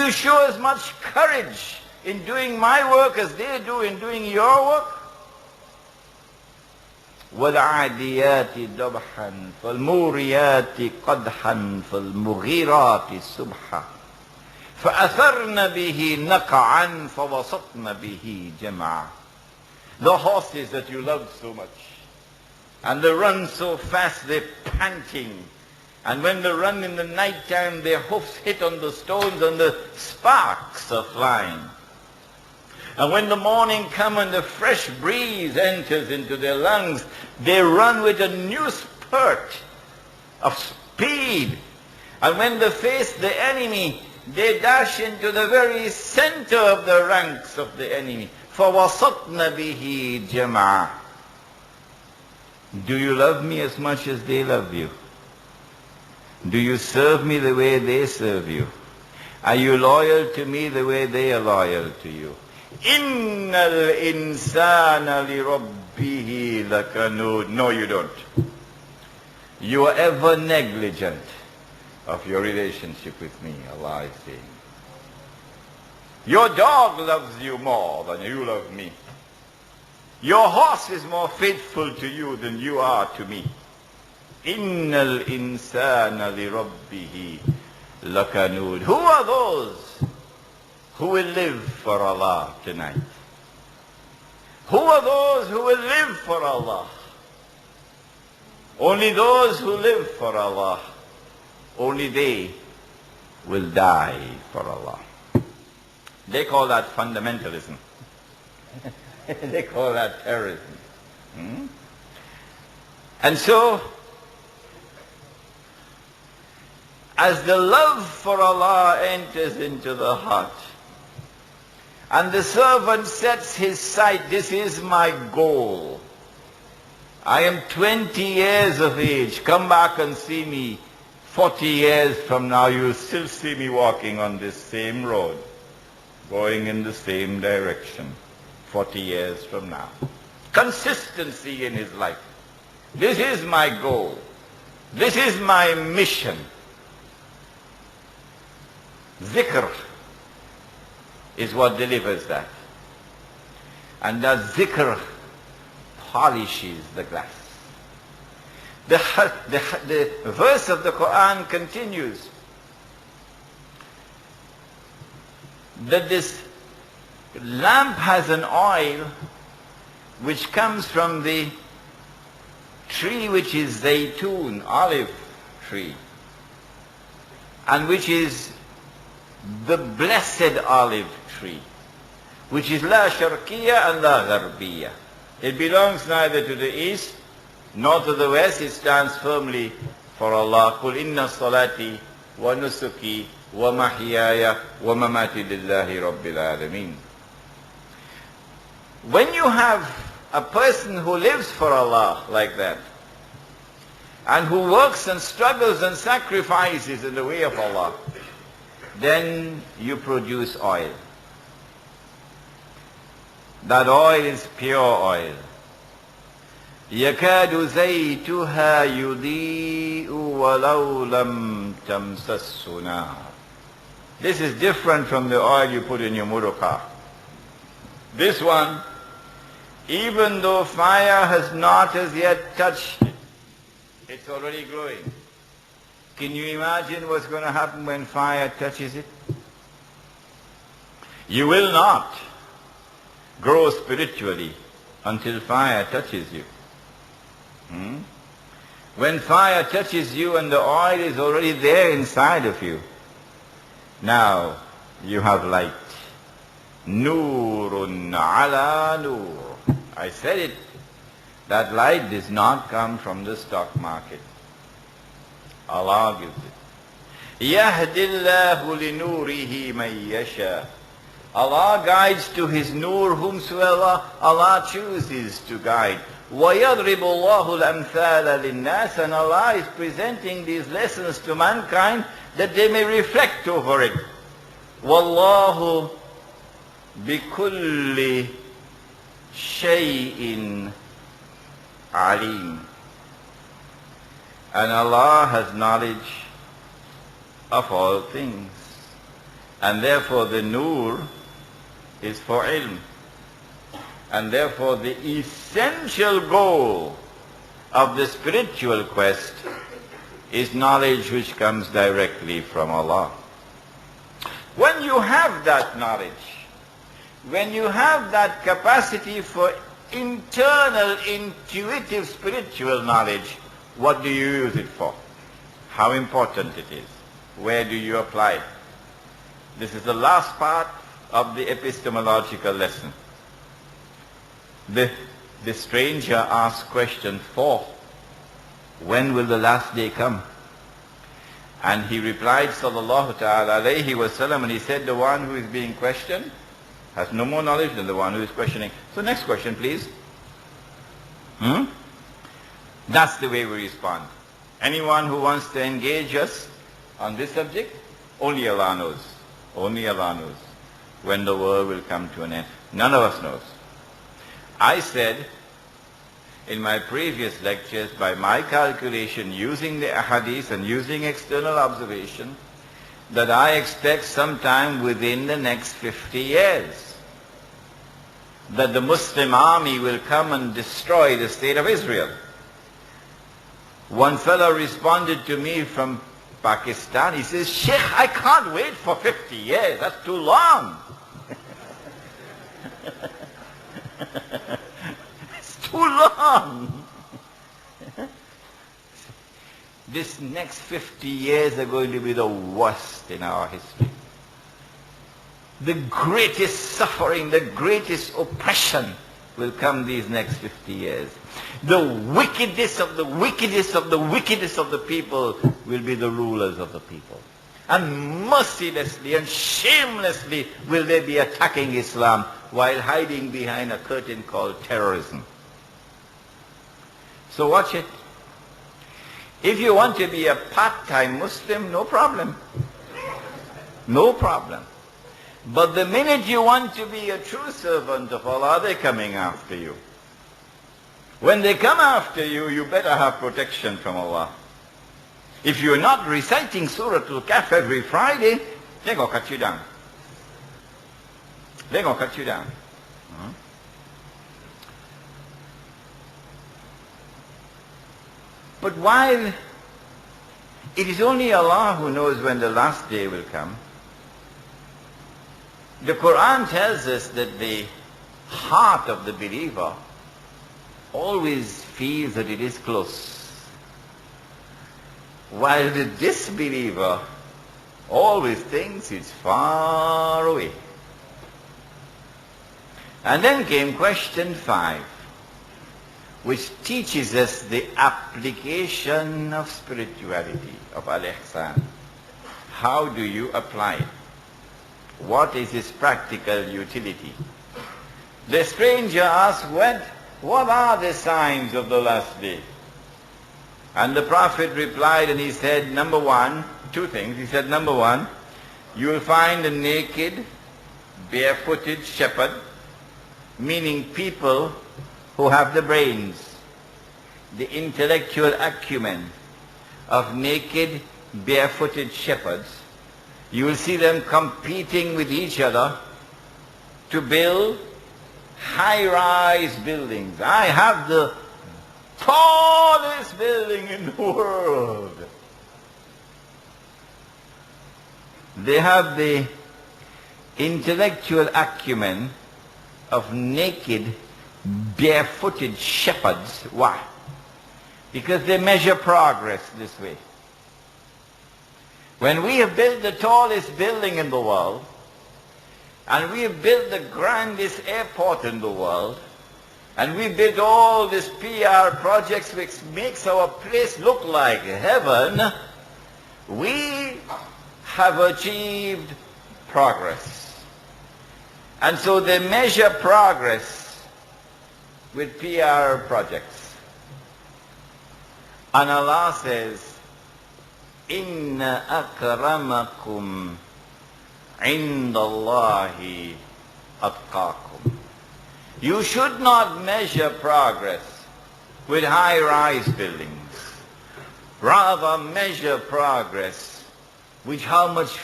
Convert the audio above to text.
you show as much courage in doing my work as they do in doing your work? وَالْعَادِيَاتِ ضَبْحًا فَالْمُورِيَاتِ قَدْحًا فَالْمُغِيرَاتِ سُبْحًا فَأَثَرْنَ بِهِ نَقْعًا فَوَسَطْنَ بِهِ جَمْعًا. The horses that you loved so much, and they run so fast, they're panting. And when they run in the night time, their hoofs hit on the stones and the sparks are flying. And when the morning comes and the fresh breeze enters into their lungs, they run with a new spurt of speed. And when they face the enemy, they dash into the very center of the ranks of the enemy. فَوَسَطْنَ بِهِ جَمْعًا. Do you love me as much as they love you? Do you serve me the way they serve you? Are you loyal to me the way they are loyal to you? إِنَّ الْإِنسَانَ لِرَبِّهِ لَكَنُودٌ. No, you don't. You are ever negligent of your relationship with me, Allah is saying. Your dog loves you more than you love me. Your horse is more faithful to you than you are to me. إِنَّ الْإِنسَانَ لِرَبِّهِ لَكَنُودٌ. Who are those who will live for Allah tonight? Who are those who will live for Allah? Only those who live for Allah, only they will die for Allah. They call that fundamentalism. They call that terrorism. And so, as the love for Allah enters into the heart, and the servant sets his sight, this is my goal. I am 20 years of age. Come back and see me 40 years from now. You'll still see me walking on this same road, going in the same direction 40 years from now. Consistency in his life. This is my goal. This is my mission. Zikr is what delivers that. And that zikr polishes the glass. The verse of the Quran continues that this lamp has an oil which comes from the tree which is zaytun, olive tree, and which is the blessed olive tree, which is la sharqiyya and la gharbiyya. It belongs neither to the east nor to the west. It stands firmly for Allah. قُلْ إِنَّ صَلَاتِي وَنُسُكِي وَمَحْيَايَ وَمَمَاتِي لِلَّهِ رَبِّ الْعَالَمِينَ. When you have a person who lives for Allah like that, and who works and struggles and sacrifices in the way of Allah, then you produce oil. That oil is pure oil. يَكَادُ زَيْتُهَا يُضِيءُ وَلَوْ لَمْ تَمْسَسُّ نَارٌ. This is different from the oil you put in your motor car. This one, even though fire has not as yet touched it, it's already glowing. Can you imagine what's going to happen when fire touches it? You will not grow spiritually until fire touches you. When fire touches you and the oil is already there inside of you, now you have light. Nurun ala nur. I said it. That light does not come from the stock market. Allah gives it. Yahdillahu li nurihi man yasha. Allah guides to His nur whomsoever Allah chooses to guide. وَيَضْرِبُ اللَّهُ الْأَمْثَالَ لِلنَّاسِ. And Allah is presenting these lessons to mankind that they may reflect over it. وَاللَّهُ بِكُلِّ شَيْءٍ عَلِيمٌ. And Allah has knowledge of all things. And therefore the nur is for ilm. And therefore the essential goal of the spiritual quest is knowledge which comes directly from Allah. When you have that knowledge, when you have that capacity for internal, intuitive spiritual knowledge, what do you use it for? How important it is? Where do you apply it? This is the last part of the epistemological lesson. The stranger asked question 4. When will the last day come? And he replied, sallallahu ta'ala alayhi wa sallam, and he said, the one who is being questioned has no more knowledge than the one who is questioning. So next question, please. That's the way we respond. Anyone who wants to engage us on this subject, only Allah knows. Only Allah knows when the world will come to an end. None of us knows. I said in my previous lectures, by my calculation, using the ahadith and using external observation, that I expect sometime within the next 50 years that the Muslim army will come and destroy the state of Israel. One fellow responded to me from Pakistan. He says, Sheikh, I can't wait for 50 years. That's too long. It's too long. This next 50 years are going to be the worst in our history. The greatest suffering, the greatest oppression will come these next 50 years. The wickedest of the wickedest of the wickedest of the people will be the rulers of the people. And mercilessly and shamelessly will they be attacking Islam while hiding behind a curtain called terrorism. So watch it. If you want to be a part-time Muslim, no problem. No problem. But the minute you want to be a true servant of Allah, they're coming after you. When they come after you, you better have protection from Allah. If you're not reciting Surah Al-Kahf every Friday, they're going to cut you down. They're going to cut you down. But while it is only Allah who knows when the last day will come, the Quran tells us that the heart of the believer always feels that it is close, while the disbeliever always thinks it's far away. And then came question 5, which teaches us the application of spirituality, of al-ihsan. How do you apply it? What is its practical utility? The stranger asked, what are the signs of the last day? And the Prophet replied, and he said, number 1, 2 things. He said, number 1, you will find a naked, barefooted shepherd, meaning people who have the brains, the intellectual acumen of naked, barefooted shepherds. You will see them competing with each other to build high-rise buildings. I have the tallest building in the world. They have the intellectual acumen of naked, barefooted shepherds. Why? Because they measure progress this way. When we have built the tallest building in the world, and we have built the grandest airport in the world, and we built all these PR projects which makes our place look like heaven, we have achieved progress. And so they measure progress with PR projects. And Allah says, Inna akramakum indallahi atqakum. You should not measure progress with high-rise buildings. Rather measure progress with how much